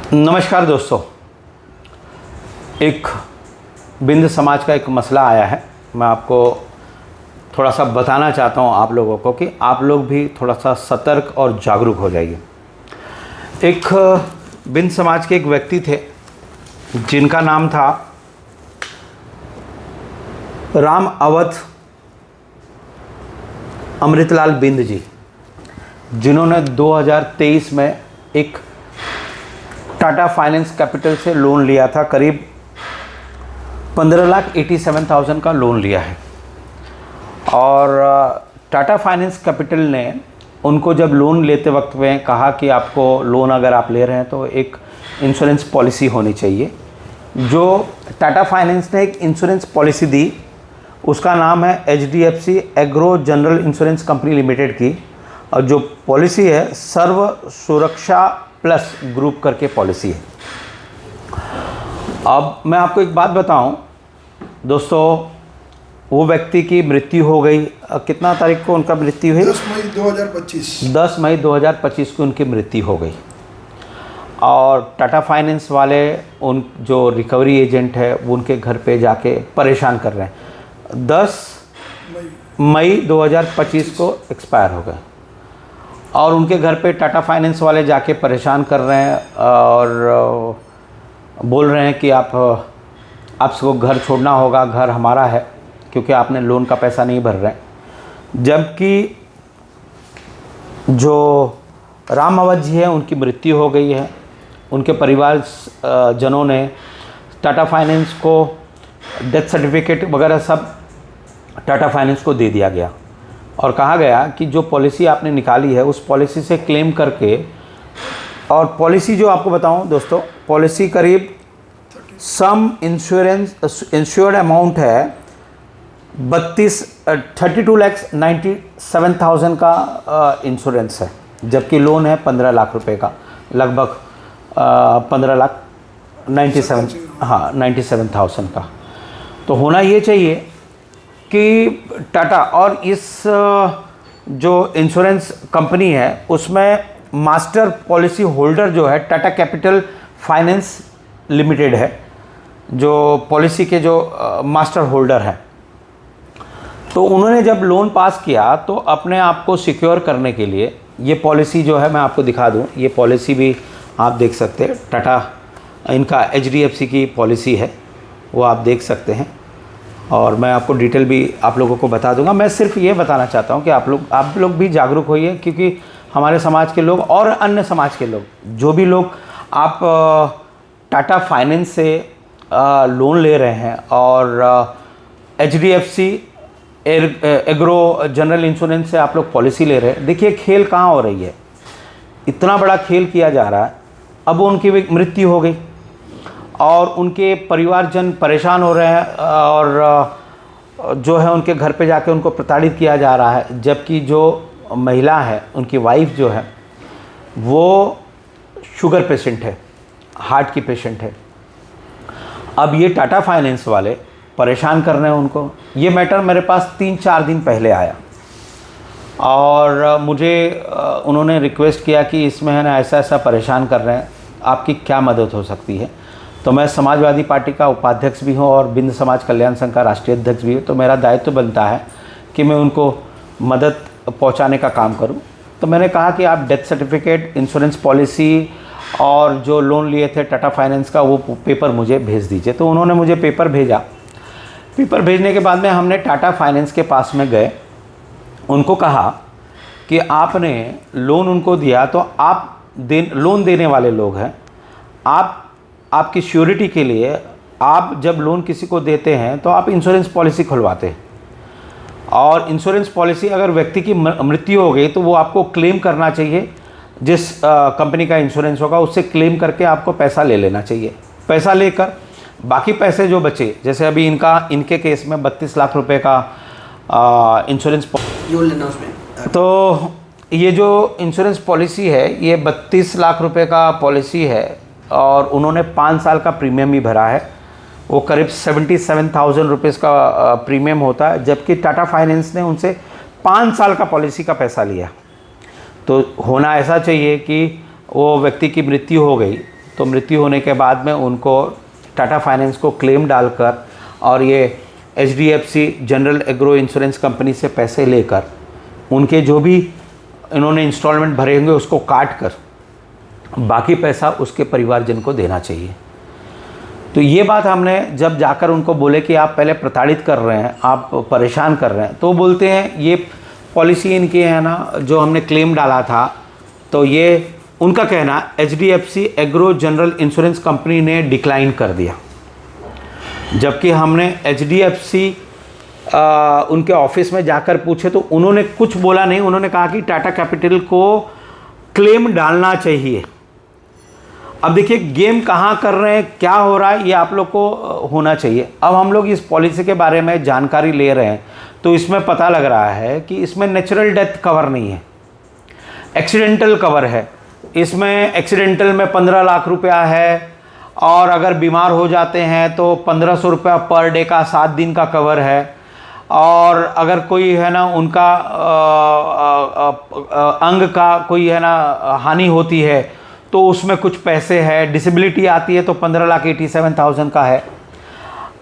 नमस्कार दोस्तों, एक बिंद समाज का एक मसला आया है। मैं आपको थोड़ा सा बताना चाहता हूं आप लोगों को कि आप लोग भी थोड़ा सा सतर्क और जागरूक हो जाइए। एक बिंद समाज के एक व्यक्ति थे जिनका नाम था राम अवध अमृतलाल बिंद जी, जिन्होंने 2023 में एक टाटा फाइनेंस कैपिटल से लोन लिया था। करीब 15,87,000 का लोन लिया है। और टाटा फाइनेंस कैपिटल ने उनको जब लोन लेते वक्त में कहा कि आपको लोन अगर आप ले रहे हैं तो एक इंश्योरेंस पॉलिसी होनी चाहिए। जो टाटा फाइनेंस ने एक इंश्योरेंस पॉलिसी दी उसका नाम है HDFC agro general insurance company limited की, और जो पॉलिसी है सर्व सुरक्षा प्लस ग्रुप करके पॉलिसी है। अब मैं आपको एक बात बताऊं दोस्तों, वो व्यक्ति की मृत्यु हो गई। कितना तारीख को उनका मृत्यु हुई? 10 मई 2025। 10 मई 2025 को उनकी मृत्यु हो गई। और टाटा फाइनेंस वाले उन जो रिकवरी एजेंट है वो उनके घर पे जाके परेशान कर रहे हैं। 10 मई 2025 को एक्सपायर हो गए और उनके घर पे टाटा फाइनेंस वाले जाके परेशान कर रहे हैं और बोल रहे हैं कि आपको घर छोड़ना होगा, घर हमारा है क्योंकि आपने लोन का पैसा नहीं भर रहे हैं। जबकि जो राम अवध जी हैं उनकी मृत्यु हो गई है। उनके परिवार जनों ने टाटा फाइनेंस को डेथ सर्टिफिकेट वगैरह सब टाटा फाइनेंस को दे दिया गया और कहा गया कि जो पॉलिसी आपने निकाली है उस पॉलिसी से क्लेम करके, और पॉलिसी जो आपको बताऊं दोस्तों, पॉलिसी करीब सम इंश्योर्ड अमाउंट है 32,97,000 का इंश्योरेंस है, जबकि लोन है 15 लाख रुपए का, लगभग 97,000 का। तो होना ये चाहिए कि टाटा और इस जो इंश्योरेंस कंपनी है उसमें मास्टर पॉलिसी होल्डर जो है टाटा कैपिटल फाइनेंस लिमिटेड है, जो पॉलिसी के जो मास्टर होल्डर है। तो उन्होंने जब लोन पास किया तो अपने आप को सिक्योर करने के लिए ये पॉलिसी जो है मैं आपको दिखा दूं, ये पॉलिसी भी आप देख सकते हैं। टाटा इनका HDFC की पॉलिसी है, वो आप देख सकते हैं और मैं आपको डिटेल भी आप लोगों को बता दूंगा। मैं सिर्फ ये बताना चाहता हूँ कि आप लोग भी जागरूक होइए, क्योंकि हमारे समाज के लोग और अन्य समाज के लोग, जो भी लोग आप टाटा फाइनेंस से लोन ले रहे हैं और HDFC एग्रो जनरल इंश्योरेंस से आप लोग पॉलिसी ले रहे हैं, देखिए खेल कहाँ हो रही है। इतना बड़ा खेल किया जा रहा है। अब उनकी मृत्यु हो गई और उनके परिवारजन परेशान हो रहे हैं और जो है उनके घर पे जाके उनको प्रताड़ित किया जा रहा है। जबकि जो महिला है, उनकी वाइफ जो है, वो शुगर पेशेंट है, हार्ट की पेशेंट है। अब ये टाटा फाइनेंस वाले परेशान कर रहे हैं उनको। ये मैटर मेरे पास 3-4 दिन पहले आया और मुझे उन्होंने रिक्वेस्ट किया कि इसमें है ना ऐसा परेशान कर रहे हैं, आपकी क्या मदद हो सकती है। तो मैं समाजवादी पार्टी का उपाध्यक्ष भी हूँ और बिंद समाज कल्याण संघ का राष्ट्रीय अध्यक्ष भी हूँ, तो मेरा दायित्व बनता है कि मैं उनको मदद पहुँचाने का काम करूँ। तो मैंने कहा कि आप डेथ सर्टिफिकेट, इंश्योरेंस पॉलिसी और जो लोन लिए थे टाटा फाइनेंस का वो पेपर मुझे भेज दीजिए। तो उन्होंने मुझे पेपर भेजा। पेपर भेजने के बाद में हमने टाटा फाइनेंस के पास में गए, उनको कहा कि आपने लोन उनको दिया तो आप लोन देने वाले लोग हैं, आपकी श्योरिटी के लिए आप जब लोन किसी को देते हैं तो आप इंश्योरेंस पॉलिसी खुलवाते हैं, और इंश्योरेंस पॉलिसी अगर व्यक्ति की मृत्यु हो गई तो वो आपको क्लेम करना चाहिए। जिस कंपनी का इंश्योरेंस होगा उससे क्लेम करके आपको पैसा ले लेना चाहिए। पैसा लेकर बाकी पैसे जो बचे, जैसे अभी इनके केस में 32 लाख रुपए का इंश्योरेंस लेना उसमें, तो ये जो इंश्योरेंस पॉलिसी है ये 32 लाख रुपए का पॉलिसी है और उन्होंने 5 साल का प्रीमियम ही भरा है। वो करीब 77,000 रुपीज़ का प्रीमियम होता है, जबकि टाटा फाइनेंस ने उनसे 5 साल का पॉलिसी का पैसा लिया। तो होना ऐसा चाहिए कि वो व्यक्ति की मृत्यु हो गई तो मृत्यु होने के बाद में उनको टाटा फाइनेंस को क्लेम डालकर और ये HDFC general agro insurance company से पैसे लेकर उनके जो भी इन्होंने इंस्टॉलमेंट भरे होंगे उसको काट कर बाकी पैसा उसके परिवारजन को देना चाहिए। तो ये बात हमने जब जाकर उनको बोले कि आप पहले प्रताड़ित कर रहे हैं, आप परेशान कर रहे हैं, तो बोलते हैं ये पॉलिसी इनकी है ना, जो हमने क्लेम डाला था, तो ये उनका कहना HDFC agro general insurance company ने डिक्लाइन कर दिया। जबकि हमने एचडीएफसी उनके ऑफिस में जाकर पूछे तो उन्होंने कुछ बोला नहीं, उन्होंने कहा कि टाटा कैपिटल को क्लेम डालना चाहिए। अब देखिए गेम कहाँ कर रहे हैं, क्या हो रहा है, ये आप लोग को होना चाहिए। अब हम लोग इस पॉलिसी के बारे में जानकारी ले रहे हैं तो इसमें पता लग रहा है कि इसमें नेचुरल डेथ कवर नहीं है, एक्सीडेंटल कवर है। इसमें एक्सीडेंटल में 15 लाख रुपया है और अगर बीमार हो जाते हैं तो 1500 रुपया पर डे का 7 दिन का कवर है। और अगर कोई है ना उनका अंग का कोई है ना हानि होती है तो उसमें कुछ पैसे है। डिसेबिलिटी आती है तो 15,87,000 का है।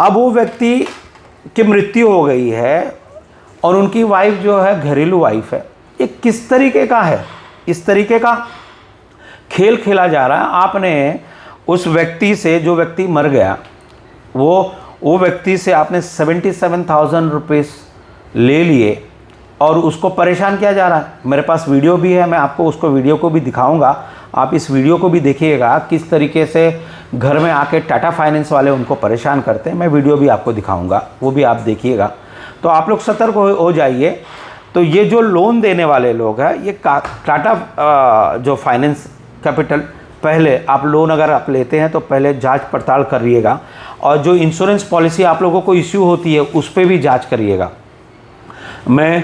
अब वो व्यक्ति की मृत्यु हो गई है और उनकी वाइफ जो है घरेलू वाइफ है, ये किस तरीके का है? इस तरीके का खेल खेला जा रहा है। आपने उस व्यक्ति से, जो व्यक्ति मर गया, वो व्यक्ति से आपने 77,000 रुपीज़ ले लिए और उसको परेशान किया जा रहा है। मेरे पास वीडियो भी है, मैं आपको उसको वीडियो को भी दिखाऊंगा, आप इस वीडियो को भी देखिएगा किस तरीके से घर में आके टाटा फाइनेंस वाले उनको परेशान करते हैं। मैं वीडियो भी आपको दिखाऊंगा, वो भी आप देखिएगा। तो आप लोग सतर्क हो जाइए। तो ये जो लोन देने वाले लोग हैं, ये टाटा जो फाइनेंस कैपिटल, पहले आप लोन अगर आप लेते हैं तो पहले जांच पड़ताल करिएगा और जो इंश्योरेंस पॉलिसी आप लोगों को इश्यू होती है उस पर भी जांच करिएगा। मैं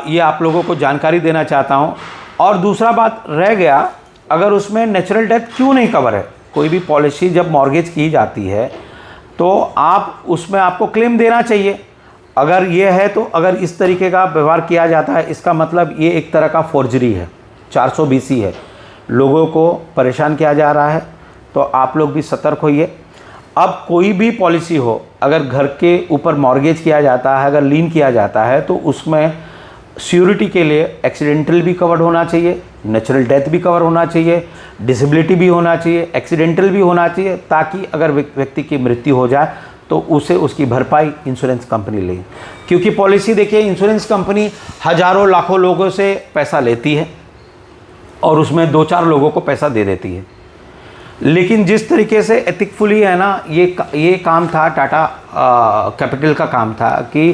ये आप लोगों को जानकारी देना चाहता हूँ। और दूसरा बात रह गया, अगर उसमें नेचुरल डेथ क्यों नहीं कवर है? कोई भी पॉलिसी जब मॉर्गेज की जाती है तो आप उसमें आपको क्लेम देना चाहिए। अगर ये है तो अगर इस तरीके का व्यवहार किया जाता है, इसका मतलब ये एक तरह का फोर्जरी है, 420 है, लोगों को परेशान किया जा रहा है। तो आप लोग भी सतर्क होइए। अब कोई भी पॉलिसी हो, अगर घर के ऊपर मॉर्गेज किया जाता है, अगर लीन किया जाता है, तो उसमें सिक्योरिटी के लिए एक्सीडेंटल भी कवर होना चाहिए, नेचुरल डेथ भी कवर होना चाहिए, डिसेबिलिटी भी होना चाहिए, एक्सीडेंटल भी होना चाहिए, ताकि अगर व्यक्ति की मृत्यु हो जाए तो उसे उसकी भरपाई इंश्योरेंस कंपनी ले। क्योंकि पॉलिसी देखिए, इंश्योरेंस कंपनी हज़ारों लाखों लोगों से पैसा लेती है और उसमें 2-4 लोगों को पैसा दे देती है। लेकिन जिस तरीके से एथिकफुली है ना, ये काम था, टाटा कैपिटल का काम था कि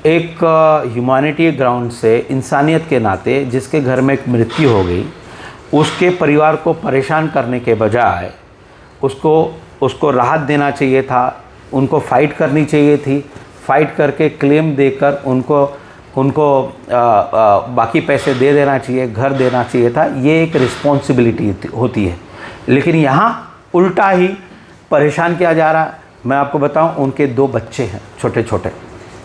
एक ह्यूमैनिटी ग्राउंड से, इंसानियत के नाते, जिसके घर में एक मृत्यु हो गई, उसके परिवार को परेशान करने के बजाय उसको राहत देना चाहिए था, उनको फ़ाइट करनी चाहिए थी। फ़ाइट करके क्लेम देकर उनको बाकी पैसे दे देना चाहिए, घर देना चाहिए था। ये एक रिस्पॉन्सिबिलिटी होती है। लेकिन यहाँ उल्टा ही परेशान किया जा रहा है। मैं आपको बताऊं, उनके 2 बच्चे हैं छोटे छोटे,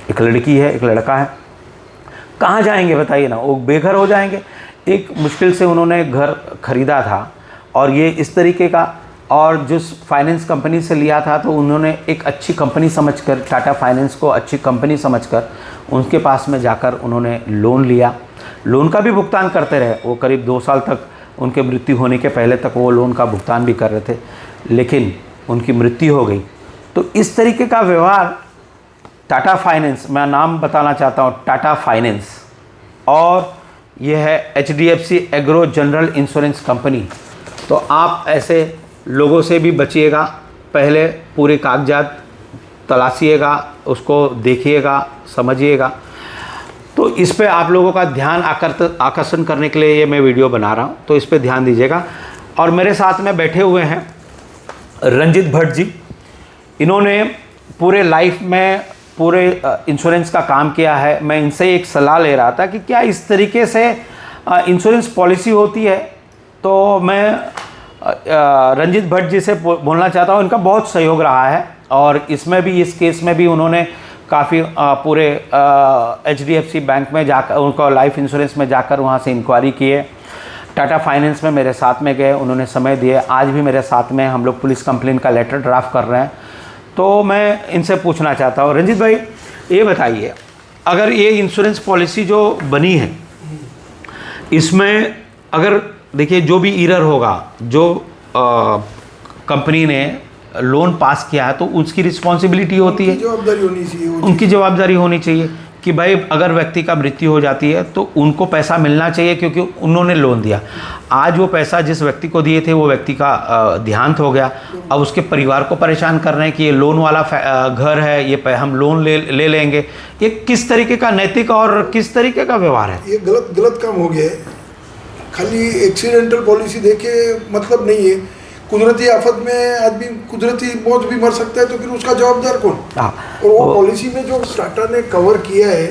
एक लड़की है, एक लड़का है। कहाँ जाएंगे बताइए ना, वो बेघर हो जाएंगे। एक मुश्किल से उन्होंने घर खरीदा था और ये इस तरीके का, और जिस फाइनेंस कंपनी से लिया था तो उन्होंने एक अच्छी कंपनी समझकर, टाटा फाइनेंस को अच्छी कंपनी समझकर उनके पास में जाकर उन्होंने लोन लिया। लोन का भी भुगतान करते रहे, वो करीब 2 साल तक, उनके मृत्यु होने के पहले तक वो लोन का भुगतान भी कर रहे थे। लेकिन उनकी मृत्यु हो गई। तो इस तरीके का व्यवहार टाटा फाइनेंस, मैं नाम बताना चाहता हूँ, टाटा फाइनेंस, और यह है HDFC agro general insurance company. तो आप ऐसे लोगों से भी बचिएगा। पहले पूरे कागजात तलाशिएगा, उसको देखिएगा, समझिएगा। तो इस पे आप लोगों का ध्यान आकर्षण करने के लिए ये मैं वीडियो बना रहा हूँ, तो इस पे ध्यान दीजिएगा। और मेरे साथ में बैठे हुए हैं रंजित भट्ट जी। इन्होंने पूरे लाइफ में पूरे इंश्योरेंस का काम किया है। मैं इनसे एक सलाह ले रहा था कि क्या इस तरीके से इंश्योरेंस पॉलिसी होती है। तो मैं रंजित भट्ट जी से बोलना चाहता हूँ, इनका बहुत सहयोग रहा है और इसमें भी, इस केस में भी उन्होंने काफ़ी पूरे एचडीएफसी बैंक में जाकर, उनको लाइफ इंश्योरेंस में जाकर वहाँ से इंक्वायरी किए। टाटा फाइनेंस में मेरे साथ में गए, उन्होंने समय दिए, आज भी मेरे साथ में, हम लोग पुलिस कंप्लेंट का लेटर ड्राफ्ट कर रहे हैं। तो मैं इनसे पूछना चाहता हूँ, रंजीत भाई ये बताइए, अगर ये इंश्योरेंस पॉलिसी जो बनी है इसमें अगर देखिए जो भी ईरर होगा, जो कंपनी ने लोन पास किया है तो उसकी रिस्पॉन्सिबिलिटी होती है, जवाबदारी होनी चाहिए, उनकी जवाबदारी होनी चाहिए कि भाई अगर व्यक्ति का मृत्यु हो जाती है तो उनको पैसा मिलना चाहिए क्योंकि उन्होंने लोन दिया। आज वो पैसा जिस व्यक्ति को दिए थे वो व्यक्ति का देहांत हो गया, अब उसके परिवार को परेशान कर रहे हैं कि ये लोन वाला घर है, ये हम लोन ले लेंगे। ये किस तरीके का नैतिक और किस तरीके का व्यवहार है? ये गलत काम हो गया है। खाली एक्सीडेंटल पॉलिसी देके मतलब नहीं है। कुदरती आफत में आदमी कुदरती मौत भी मर सकता है, तो फिर उसका जवाबदार कौन? और वो पॉलिसी में जो टाटा ने कवर किया है,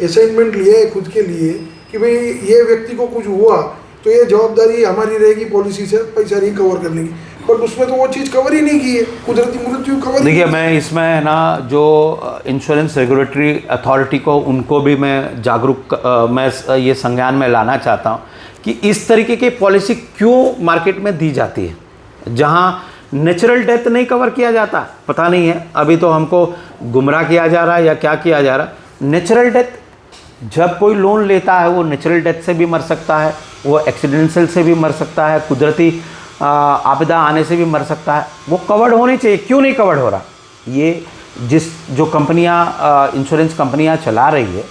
असाइनमेंट लिया है खुद के लिए कि भाई ये व्यक्ति को कुछ हुआ तो ये जवाबदारी हमारी रहेगी पॉलिसी से पैसा रिकवर करने की, बट उसमें तो वो चीज़ कवर ही नहीं की है, कुदरती मृत्यु कवर। देखिए मैं इसमें ना जो इंश्योरेंस रेगुलेटरी अथॉरिटी को उनको भी मैं जागरूक मैं ये संज्ञान में लाना चाहता हूँ कि इस तरीके की पॉलिसी क्यों मार्केट में दी जाती है जहाँ नेचुरल डेथ नहीं कवर किया जाता। पता नहीं है, अभी तो हमको गुमराह किया जा रहा है या क्या किया जा रहा है। नेचुरल डेथ, जब कोई लोन लेता है वो नेचुरल डेथ से भी मर सकता है, वो एक्सीडेंटल से भी मर सकता है, कुदरती आपदा आने से भी मर सकता है, वो कवर्ड होनी चाहिए। क्यों नहीं कवर्ड हो रहा? ये जो कंपनियां इंश्योरेंस कंपनियां चला रही है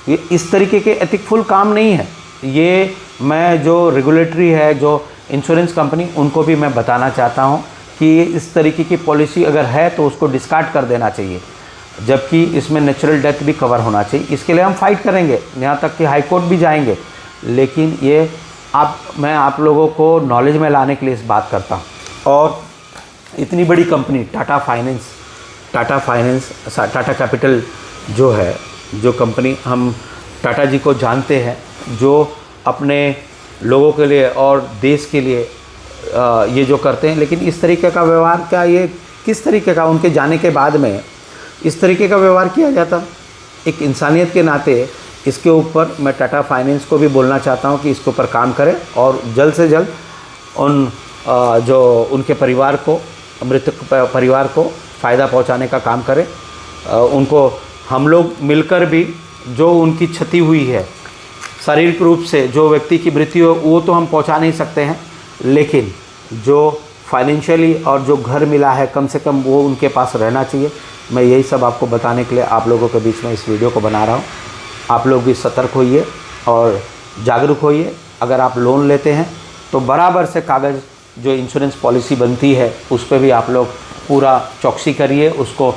ये इस तरीके के एथिकफुल काम नहीं है। ये मैं जो रेगुलेटरी है, जो इंश्योरेंस कंपनी, उनको भी मैं बताना चाहता हूँ कि इस तरीके की पॉलिसी अगर है तो उसको डिस्कार्ड कर देना चाहिए, जबकि इसमें नेचुरल डेथ भी कवर होना चाहिए। इसके लिए हम फाइट करेंगे, यहाँ तक कि हाई कोर्ट भी जाएंगे, लेकिन ये मैं आप लोगों को नॉलेज में लाने के लिए इस बात करता हूँ। और इतनी बड़ी company Tata finance, Tata capital जो है, जो कंपनी हम टाटा जी को जानते हैं, जो अपने लोगों के लिए और देश के लिए ये जो करते हैं, लेकिन इस तरीके का व्यवहार, क्या ये किस तरीके का, उनके जाने के बाद में इस तरीके का व्यवहार किया जाता? एक इंसानियत के नाते इसके ऊपर मैं टाटा फाइनेंस को भी बोलना चाहता हूँ कि इसके ऊपर काम करें और जल्द से जल्द उन जो उनके परिवार को, मृतक परिवार को फ़ायदा पहुँचाने का काम करें। उनको हम लोग मिलकर भी जो उनकी क्षति हुई है शारीरिक रूप से, जो व्यक्ति की मृत्यु हो, वो तो हम पहुंचा नहीं सकते हैं, लेकिन जो फाइनेंशियली और जो घर मिला है कम से कम वो उनके पास रहना चाहिए। मैं यही सब आपको बताने के लिए आप लोगों के बीच में इस वीडियो को बना रहा हूँ। आप लोग भी सतर्क होइए और जागरूक होइए। अगर आप लोन लेते हैं तो बराबर से कागज़ जो इंश्योरेंस पॉलिसी बनती है उस पर भी आप लोग पूरा चौकसी करिए, उसको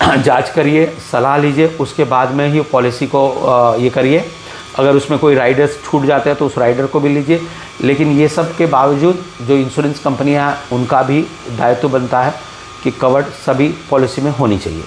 जांच करिए, सलाह लीजिए, उसके बाद में ही पॉलिसी को ये करिए। अगर उसमें कोई राइडर्स छूट जाते हैं तो उस राइडर को भी लीजिए, लेकिन ये सब के बावजूद जो इंश्योरेंस कंपनियां, उनका भी दायित्व बनता है कि कवर्ड सभी पॉलिसी में होनी चाहिए।